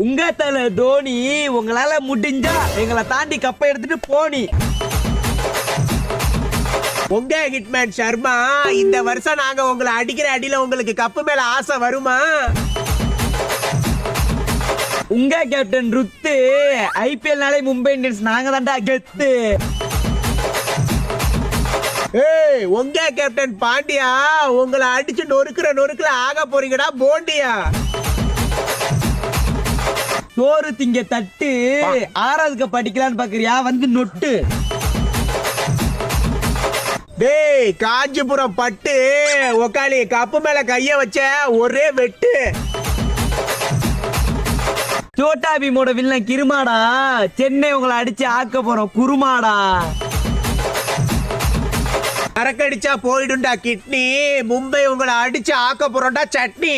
உங்க தல தோனி உங்களால முடிஞ்சா எங்களை தாண்டி கப்பை எடுத்துட்டு போனி. உங்க ஹிட்மேன் சர்மா, இந்த வருஷம் நாங்க உங்களை அடிக்கிற அடியில உங்களுக்கு கப்பு மேல ஆசை வருமா? உங்க கேப்டன் ருத்து, ஐபிஎல் நாளே மும்பை இந்தியன்ஸ் நாங்க தான்டா கெத்து. ஏய், உங்க கேப்டன் பாண்டியா, உங்களை அடிச்சு நொறுக்குல ஆக போறீங்கடா போண்டியா. சோறு திங்க தட்டு ஆறாவதுக்கு படிக்கலான்னு பாக்குறியா? வந்து நொட்டு. டேய், காஞ்சிபுரம் பட்டு உக்காளி கப்பு மேல கைய வச்ச ஒரே வெட்டு. சோட்டா பீமோட வில்லன் கிருமாடா, சென்னை உங்களை அடிச்சு ஆக்க போறோம் குருமாடா. அரக்கடிச்சா போயிடும்டா கிட்னி, மும்பை உங்களை அடிச்சு ஆக்க போறோம்டா சட்னி.